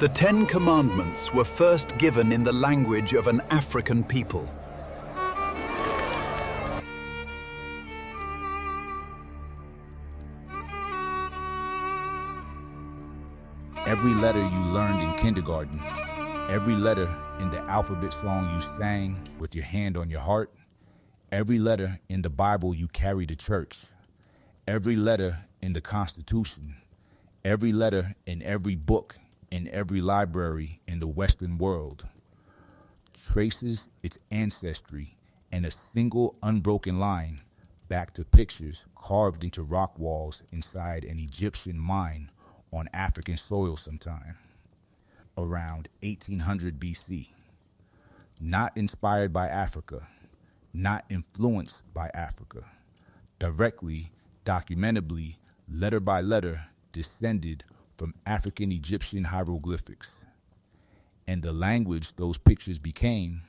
The Ten Commandments were first given in the language of an African people. Every letter you learned in kindergarten, every letter in the alphabet song you sang with your hand on your heart, every letter in the Bible you carry to church, every letter in the Constitution, every letter in every book in every library in the Western world traces its ancestry in a single unbroken line back to pictures carved into rock walls inside an Egyptian mine on African soil sometime around 1800 BC. Not inspired by Africa, not influenced by Africa, directly, documentably, letter by letter, descended from African Egyptian hieroglyphics. And the language those pictures became,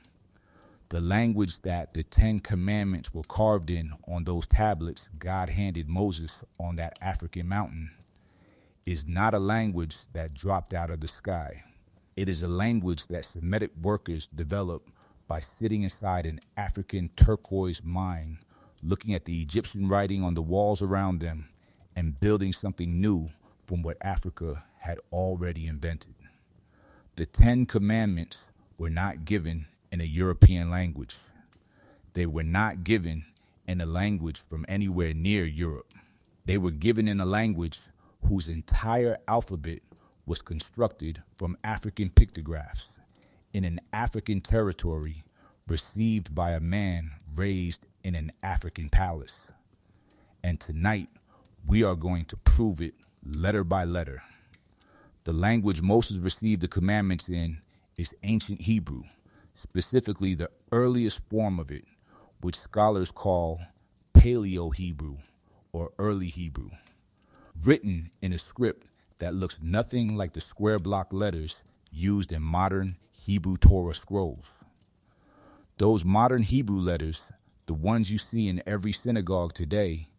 the language that the Ten Commandments were carved in on those tablets God handed Moses on that African mountain, is not a language that dropped out of the sky. It is a language that Semitic workers developed by sitting inside an African turquoise mine, looking at the Egyptian writing on the walls around them and building something new from what Africa had already invented. The Ten Commandments were not given in a European language. They were not given in a language from anywhere near Europe. They were given in a language whose entire alphabet was constructed from African pictographs in an African territory received by a man raised in an African palace. And tonight, we are going to prove it letter by letter. The language Moses received the commandments in is ancient Hebrew, specifically the earliest form of it, which scholars call Paleo-Hebrew or early Hebrew, written in a script that looks nothing like the square block letters used in modern Hebrew Torah scrolls. Those modern Hebrew letters, the ones you see in every synagogue today,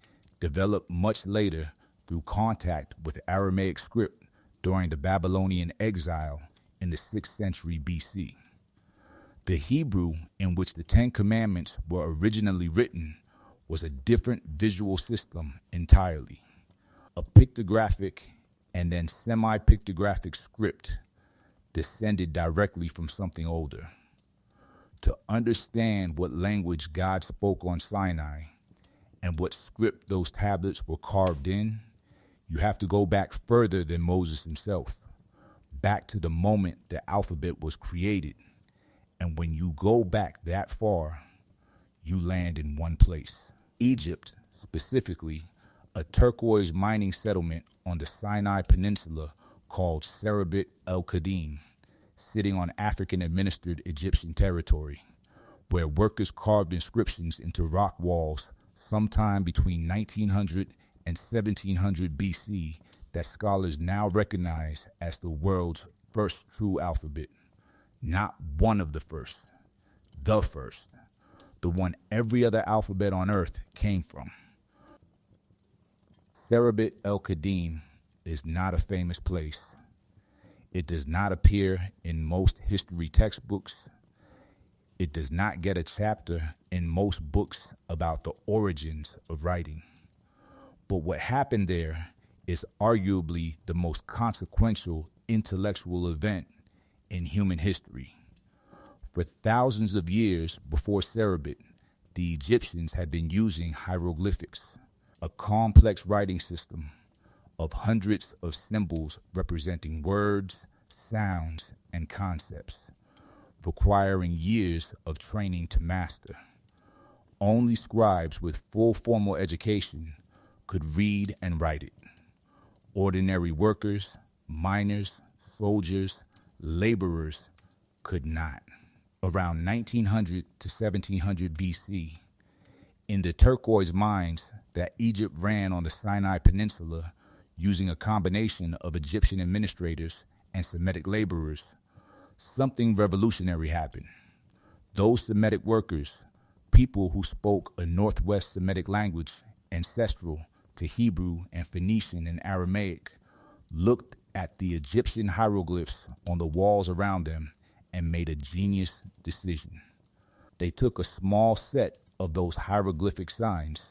developed much later through contact with Aramaic script during the Babylonian exile in the 6th century BC. The Hebrew in which the Ten Commandments were originally written was a different visual system entirely. A pictographic and then semi-pictographic script descended directly from something older. To understand what language God spoke on Sinai and what script those tablets were carved in, you have to go back further than Moses himself, back to the moment the alphabet was created. And when you go back that far, you land in one place. Egypt, specifically, a turquoise mining settlement on the Sinai Peninsula called Serabit el-Khadim, sitting on African-administered Egyptian territory, where workers carved inscriptions into rock walls sometime between 1900 and 1700 BC that scholars now recognize as the world's first true alphabet. Not one of the first, the one every other alphabet on earth came from. Serabit el-Khadim is not a famous place. It does not appear in most history textbooks. It does not get a chapter in most books about the origins of writing. But what happened there is arguably the most consequential intellectual event in human history. For thousands of years before Serabit, the Egyptians had been using hieroglyphics, a complex writing system of hundreds of symbols representing words, sounds, and concepts, requiring years of training to master. Only scribes with full formal education could read and write it. Ordinary workers, miners, soldiers, laborers could not. Around 1900 to 1700 BC, in the turquoise mines that Egypt ran on the Sinai Peninsula using a combination of Egyptian administrators and Semitic laborers, something revolutionary happened. Those Semitic workers, people who spoke a Northwest Semitic language ancestral to Hebrew and Phoenician and Aramaic, looked at the Egyptian hieroglyphs on the walls around them and made a genius decision. They took a small set of those hieroglyphic signs,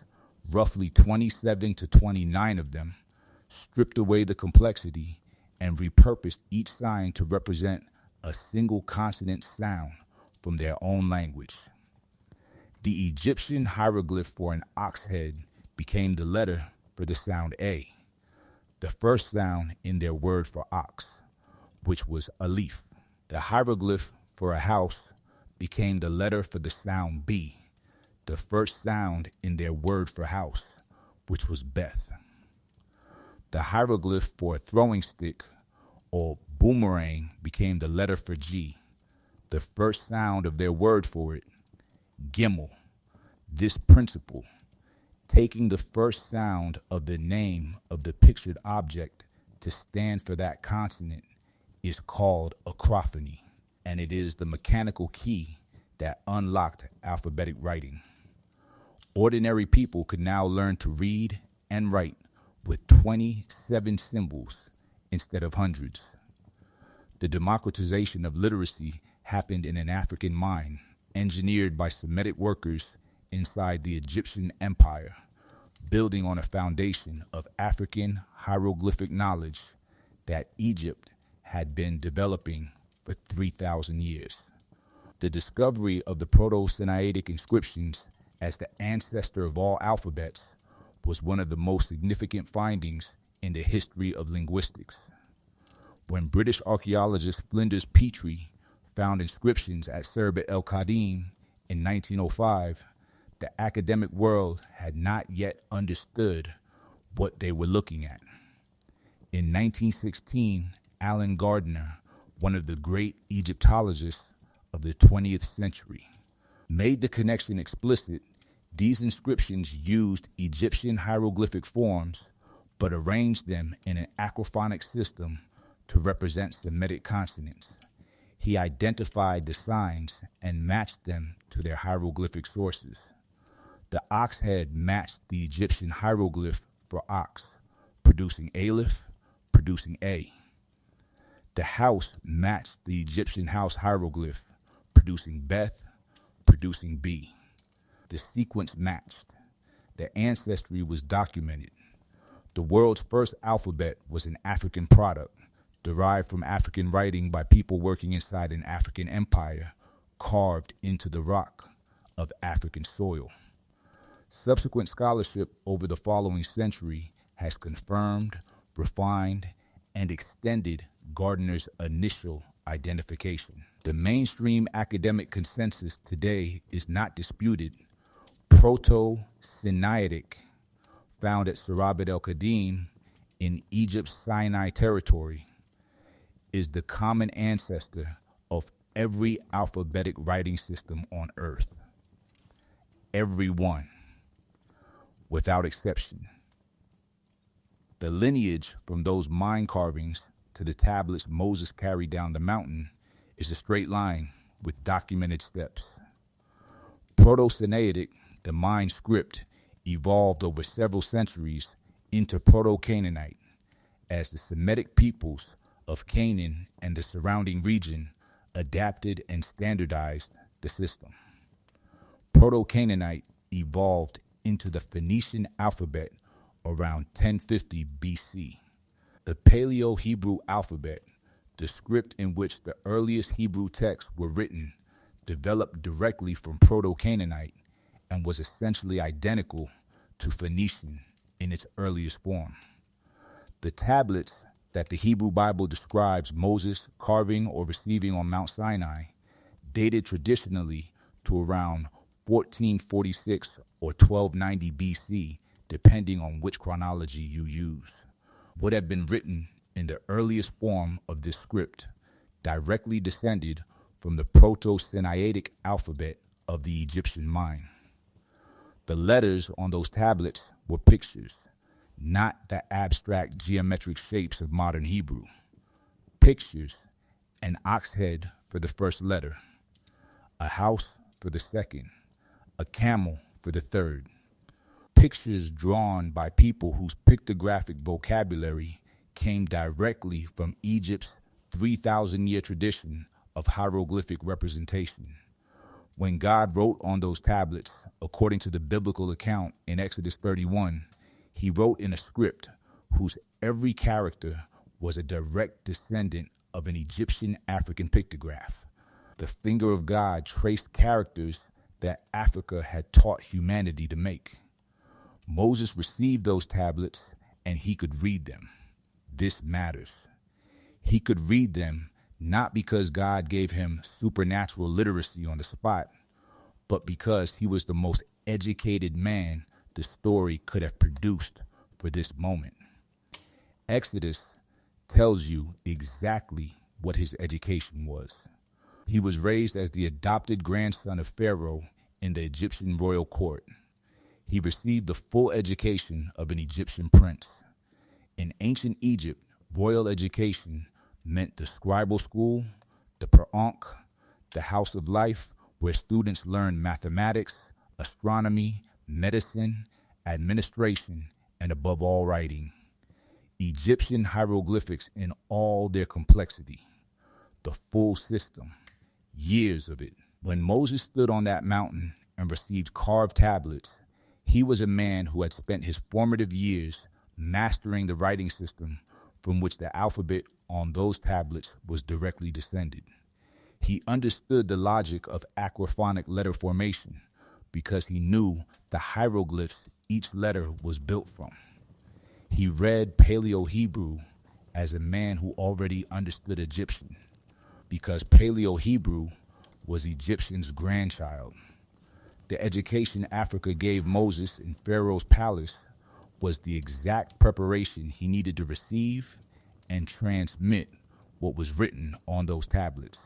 roughly 27 to 29 of them, stripped away the complexity, and repurposed each sign to represent a single consonant sound from their own language. The Egyptian hieroglyph for an ox head became the letter for the sound A, the first sound in their word for ox, which was aleph. The hieroglyph for a house became the letter for the sound B, the first sound in their word for house, which was beth. The hieroglyph for a throwing stick or boomerang became the letter for G, the first sound of their word for it, gimel. This principle, taking the first sound of the name of the pictured object to stand for that consonant, is called acrophony, and it is the mechanical key that unlocked alphabetic writing. Ordinary people could now learn to read and write with 27 symbols instead of hundreds. The democratization of literacy happened in an African mine, engineered by Semitic workers inside the Egyptian Empire, building on a foundation of African hieroglyphic knowledge that Egypt had been developing for 3,000 years. The discovery of the Proto-Sinaitic inscriptions as the ancestor of all alphabets was one of the most significant findings in the history of linguistics. When British archaeologist Flinders Petrie found inscriptions at Serabit el-Khadim in 1905, the academic world had not yet understood what they were looking at. In 1916, Alan Gardner, one of the great Egyptologists of the 20th century, made the connection explicit. These inscriptions used Egyptian hieroglyphic forms, but arranged them in an acrophonic system to represent Semitic consonants. He identified the signs and matched them to their hieroglyphic sources. The ox head matched the Egyptian hieroglyph for ox, producing aleph, producing A. The house matched the Egyptian house hieroglyph, producing beth, producing B. The sequence matched. Their ancestry was documented. The world's first alphabet was an African product, derived from African writing by people working inside an African empire, carved into the rock of African soil. Subsequent scholarship over the following century has confirmed, refined, and extended Gardner's initial identification. The mainstream academic consensus today is not disputed. Proto-Sinaitic, found at Serabit el-Khadim in Egypt's Sinai territory, is the common ancestor of every alphabetic writing system on earth. Every one, without exception. The lineage from those mine carvings to the tablets Moses carried down the mountain is a straight line with documented steps. Proto-Sinaitic, the mine script, evolved over several centuries into Proto-Canaanite as the Semitic peoples of Canaan and the surrounding region adapted and standardized the system. Proto-Canaanite evolved into the Phoenician alphabet around 1050 BC. The Paleo-Hebrew alphabet, the script in which the earliest Hebrew texts were written, developed directly from Proto-Canaanite and was essentially identical to Phoenician in its earliest form. The tablets that the Hebrew Bible describes Moses carving or receiving on Mount Sinai dated traditionally to around 1446 or 1290 BC, depending on which chronology you use, would have been written in the earliest form of this script, directly descended from the Proto-Sinaitic alphabet of the Egyptian mine. The letters on those tablets were pictures, not the abstract geometric shapes of modern Hebrew. Pictures, an ox head for the first letter, a house for the second, a camel for the third. Pictures drawn by people whose pictographic vocabulary came directly from Egypt's 3,000-year tradition of hieroglyphic representation. When God wrote on those tablets, according to the biblical account in Exodus 31, he wrote in a script whose every character was a direct descendant of an Egyptian African pictograph. The finger of God traced characters that Africa had taught humanity to make. Moses received those tablets and he could read them. This matters. He could read them not because God gave him supernatural literacy on the spot, but because he was the most educated man the story could have produced for this moment. Exodus tells you exactly what his education was. He was raised as the adopted grandson of Pharaoh in the Egyptian royal court. He received the full education of an Egyptian prince. In ancient Egypt, royal education meant the scribal school, the Per'onk, the house of life, where students learned mathematics, astronomy, medicine, administration, and above all, writing. Egyptian hieroglyphics in all their complexity. The full system. Years of it. When Moses stood on that mountain and received carved tablets, he was a man who had spent his formative years mastering the writing system from which the alphabet on those tablets was directly descended. He understood the logic of aquaphonic letter formation because he knew the hieroglyphs each letter was built from. He read Paleo-Hebrew as a man who already understood Egyptian because Paleo-Hebrew was Egyptian's grandchild. The education Africa gave Moses in Pharaoh's palace was the exact preparation he needed to receive and transmit what was written on those tablets.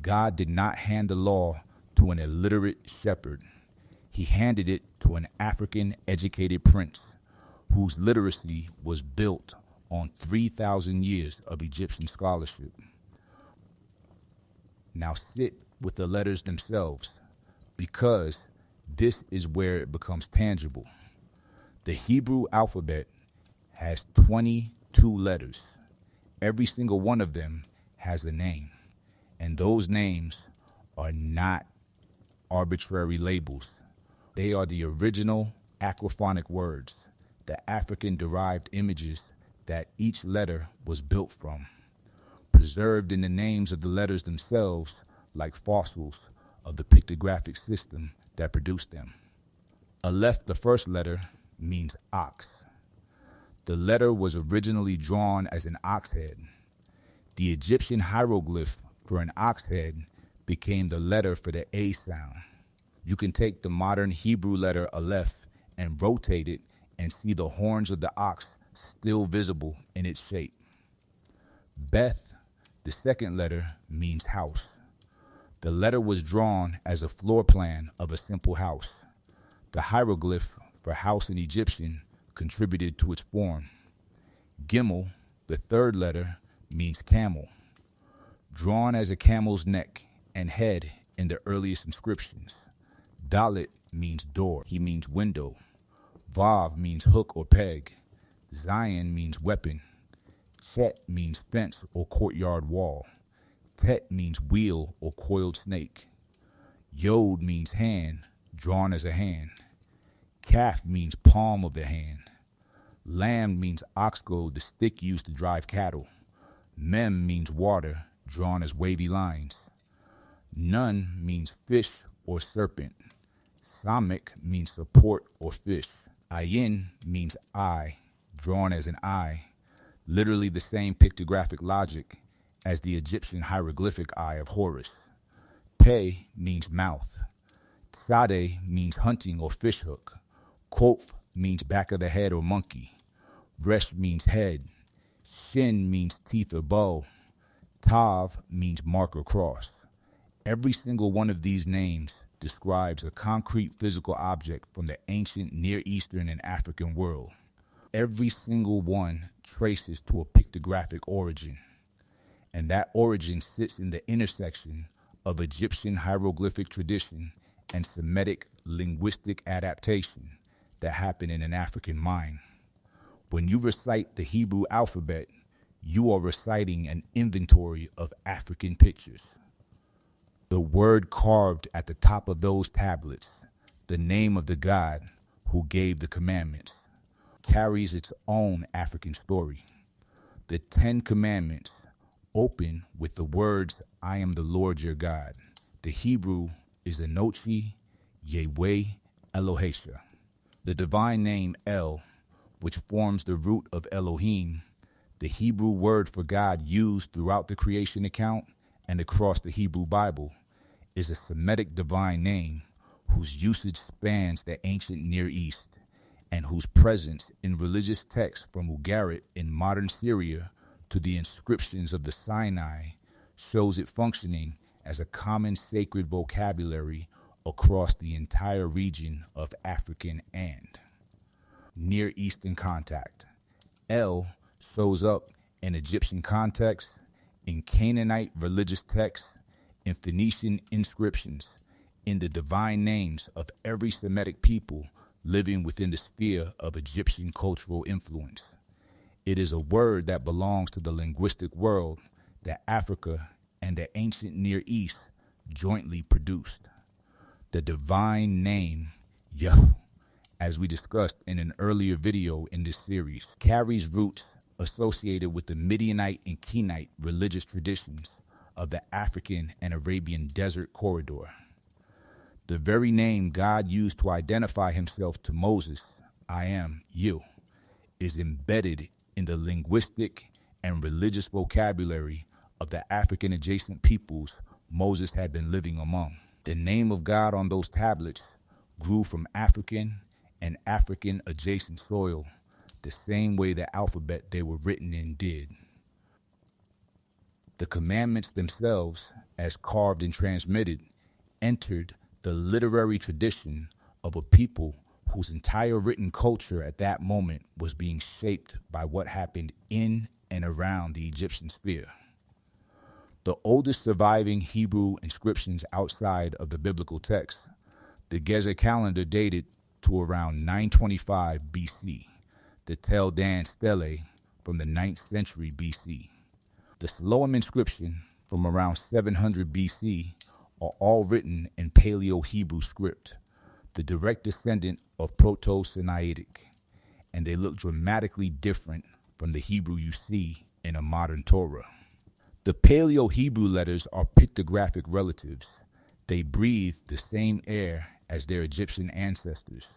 God did not hand the law to an illiterate shepherd. He handed it to an African educated prince whose literacy was built on 3,000 years of Egyptian scholarship. Now sit with the letters themselves, because this is where it becomes tangible. The Hebrew alphabet has 22 letters. Every single one of them has a name, and those names are not arbitrary labels. They are the original aquaphonic words, the African-derived images that each letter was built from, preserved in the names of the letters themselves like fossils of the pictographic system that produced them. Aleph, the first letter, means ox. The letter was originally drawn as an ox head. The Egyptian hieroglyph for an ox head became the letter for the A sound. You can take the modern Hebrew letter Aleph and rotate it and see the horns of the ox still visible in its shape. Beth, the second letter, means house. The letter was drawn as a floor plan of a simple house. The hieroglyph for house in Egyptian contributed to its form. Gimel, the third letter, means camel. Drawn as a camel's neck and head in the earliest inscriptions. Dalet means door. He means window. Vav means hook or peg. Zion means weapon. Chet means fence or courtyard wall. Tet means wheel or coiled snake. Yod means hand, drawn as a hand. Kaf means palm of the hand. Lam means ox goad, the stick used to drive cattle. Mem means water, drawn as wavy lines. Nun means fish or serpent. Samek means support or fish. Ayin means eye, drawn as an eye, literally the same pictographic logic as the Egyptian hieroglyphic eye of Horus. Pe means mouth. Sade means hunting or fishhook. Kof means back of the head or monkey. Resh means head. Shin means teeth or bow. Tav means mark or cross. Every single one of these names describes a concrete physical object from the ancient Near Eastern and African world. Every single one traces to a pictographic origin, and that origin sits in the intersection of Egyptian hieroglyphic tradition and Semitic linguistic adaptation that happened in an African mind. When you recite the Hebrew alphabet, you are reciting an inventory of African pictures. The word carved at the top of those tablets, the name of the God who gave the commandments, carries its own African story. The 10 Commandments open with the words, I am the Lord your God. The Hebrew is Enochi, Yahweh, Elohesha. The divine name El, which forms the root of Elohim, the Hebrew word for God used throughout the creation account and across the Hebrew Bible, is a Semitic divine name whose usage spans the ancient Near East and whose presence in religious texts from Ugarit in modern Syria to the inscriptions of the Sinai shows it functioning as a common sacred vocabulary across the entire region of African and Near Eastern contact. El shows up in Egyptian context, in Canaanite religious texts, in Phoenician inscriptions, in the divine names of every Semitic people living within the sphere of Egyptian cultural influence. It is a word that belongs to the linguistic world that Africa and the ancient Near East jointly produced. The divine name, Yah, as we discussed in an earlier video in this series, carries roots associated with the Midianite and Kenite religious traditions of the African and Arabian desert corridor. The very name God used to identify himself to Moses, I am you, is embedded in the linguistic and religious vocabulary of the African adjacent peoples Moses had been living among. The name of God on those tablets grew from African and African adjacent soil, the same way the alphabet they were written in did. The commandments themselves, as carved and transmitted, entered the literary tradition of a people whose entire written culture at that moment was being shaped by what happened in and around the Egyptian sphere. The oldest surviving Hebrew inscriptions outside of the biblical text, the Gezer calendar dated to around 925 BC, the Tel Dan Stele from the 9th century BC. The Sloam inscription from around 700 BC are all written in Paleo-Hebrew script, the direct descendant of Proto-Sinaitic, and they look dramatically different from the Hebrew you see in a modern Torah. The Paleo-Hebrew letters are pictographic relatives. They breathe the same air as their Egyptian ancestors.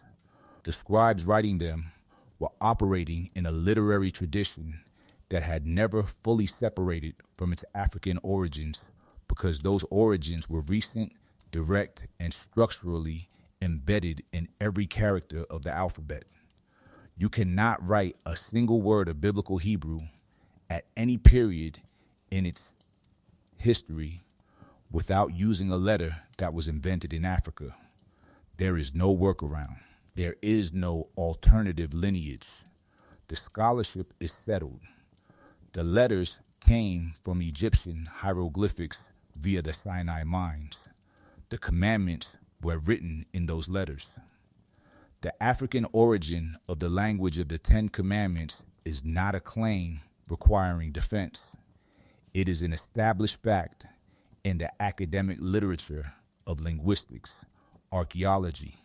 The scribes writing them were operating in a literary tradition that had never fully separated from its African origins because those origins were recent, direct, and structurally embedded in every character of the alphabet. You cannot write a single word of biblical Hebrew at any period in its history without using a letter that was invented in Africa. There is no workaround. There is no alternative lineage. The scholarship is settled. The letters came from Egyptian hieroglyphics via the Sinai mines. The commandments were written in those letters. The African origin of the language of the 10 Commandments is not a claim requiring defense. It is an established fact in the academic literature of linguistics, archaeology,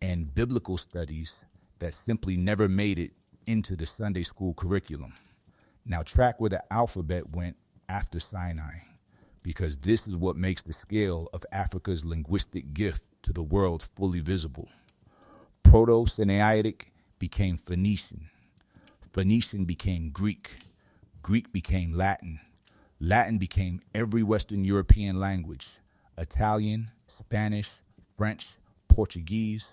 and biblical studies that simply never made it into the Sunday school curriculum. Now track where the alphabet went after Sinai, because this is what makes the scale of Africa's linguistic gift to the world fully visible. Proto-Sinaitic became Phoenician. Phoenician became Greek. Greek became Latin. Latin became every Western European language: Italian, Spanish, French, Portuguese,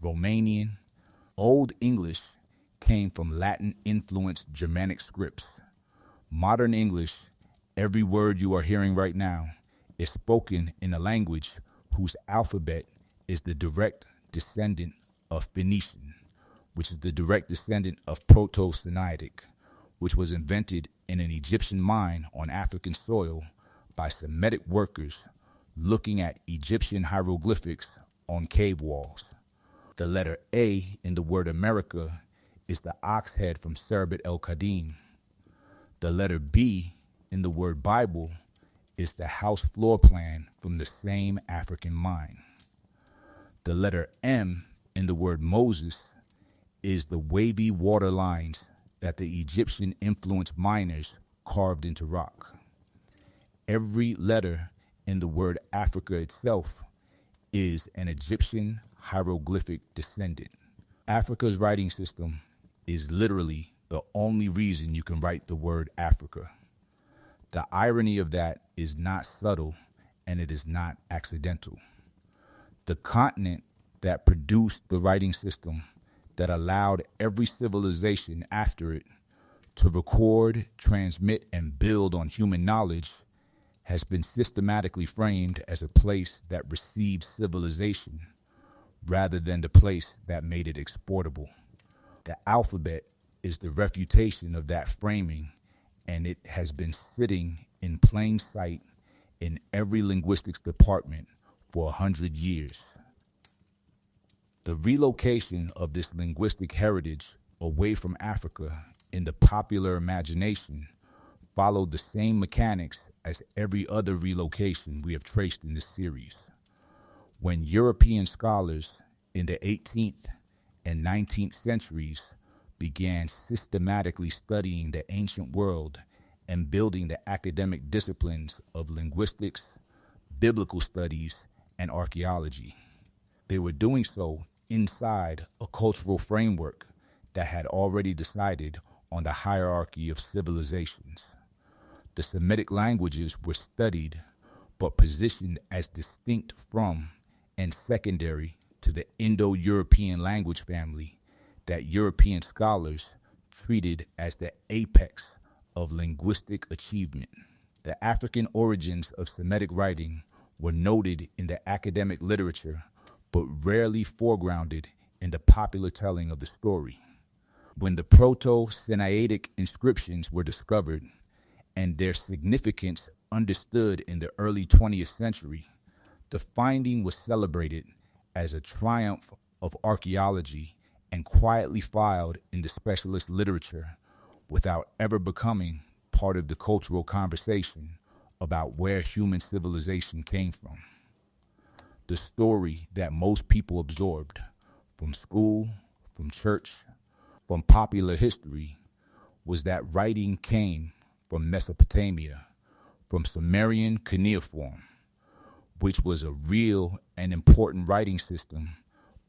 Romanian. Old English came from Latin-influenced Germanic scripts. Modern English, every word you are hearing right now, is spoken in a language whose alphabet is the direct descendant of Phoenician, which is the direct descendant of Proto-Sinaitic, which was invented in an Egyptian mine on African soil by Semitic workers looking at Egyptian hieroglyphics on cave walls. The letter A in the word America is the ox head from Serabit el-Khadim. The letter B in the word Bible is the house floor plan from the same African mine. The letter M in the word Moses is the wavy water lines that the Egyptian influenced miners carved into rock. Every letter in the word Africa itself is an Egyptian hieroglyphic descendant. Africa's writing system is literally the only reason you can write the word Africa. The irony of that is not subtle, and it is not accidental. The continent that produced the writing system that allowed every civilization after it to record, transmit, and build on human knowledge has been systematically framed as a place that received civilization rather than the place that made it exportable. The alphabet is the refutation of that framing, and it has been sitting in plain sight in every linguistics department for 100 years. The relocation of this linguistic heritage away from Africa in the popular imagination followed the same mechanics as every other relocation we have traced in this series. When European scholars in the 18th and 19th centuries began systematically studying the ancient world and building the academic disciplines of linguistics, biblical studies, and archaeology, they were doing so inside a cultural framework that had already decided on the hierarchy of civilizations. The Semitic languages were studied but positioned as distinct from and secondary to the Indo-European language family that European scholars treated as the apex of linguistic achievement. The African origins of Semitic writing were noted in the academic literature but rarely foregrounded in the popular telling of the story. When the Proto-Sinaitic inscriptions were discovered and their significance understood in the early 20th century, the finding was celebrated as a triumph of archaeology and quietly filed in the specialist literature without ever becoming part of the cultural conversation about where human civilization came from. The story that most people absorbed from school, from church, from popular history was that writing came from Mesopotamia, from Sumerian cuneiform, which was a real and important writing system,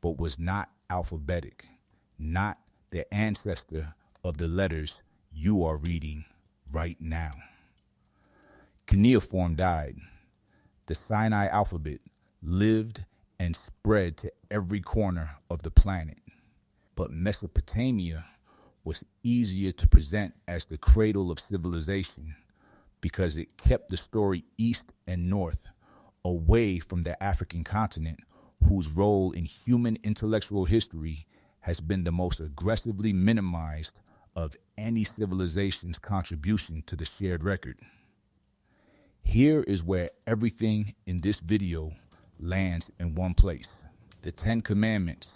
but was not alphabetic, not the ancestor of the letters you are reading right now. Cuneiform died. The Sinai alphabet lived and spread to every corner of the planet. But Mesopotamia was easier to present as the cradle of civilization because it kept the story east and north, away from the African continent, whose role in human intellectual history has been the most aggressively minimized of any civilization's contribution to the shared record. Here is where everything in this video lands in one place. The Ten Commandments,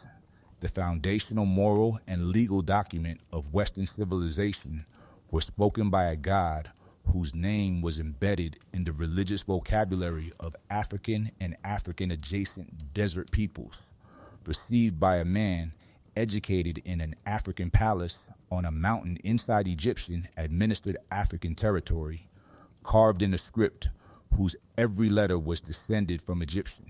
the foundational moral and legal document of Western civilization, were spoken by a God whose name was embedded in the religious vocabulary of African and African-adjacent desert peoples, received by a man educated in an African palace on a mountain inside Egyptian administered African territory, carved in a script whose every letter was descended from Egyptian.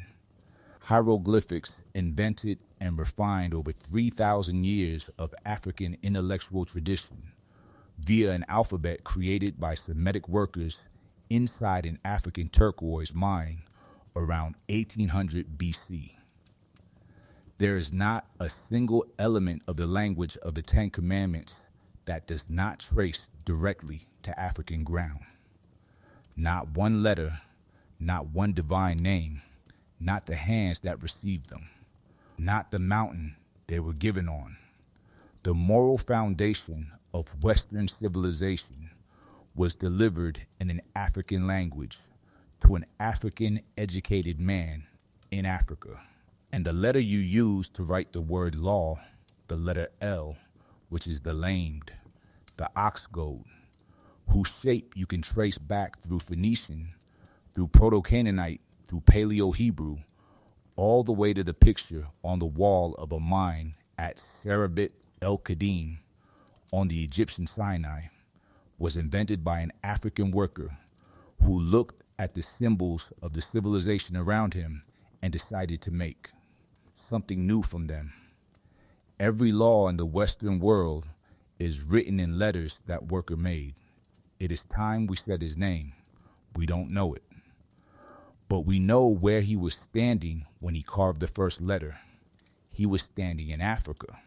Hieroglyphics invented and refined over 3,000 years of African intellectual tradition via an alphabet created by Semitic workers inside an African turquoise mine around 1800 BC. There is not a single element of the language of the Ten Commandments that does not trace directly to African ground. Not one letter, not one divine name, not the hands that received them, not the mountain they were given on. The moral foundation of Western civilization was delivered in an African language to an African educated man in Africa. And the letter you use to write the word law, the letter L, which is the lamed, the ox goad, whose shape you can trace back through Phoenician, through Proto-Canaanite, through Paleo-Hebrew, all the way to the picture on the wall of a mine at Serabit, el-Khadim, on the Egyptian Sinai, was invented by an African worker who looked at the symbols of the civilization around him and decided to make something new from them. Every law in the Western world is written in letters that worker made. It is time we said his name. We don't know it. But we know where he was standing when he carved the first letter. He was standing in Africa.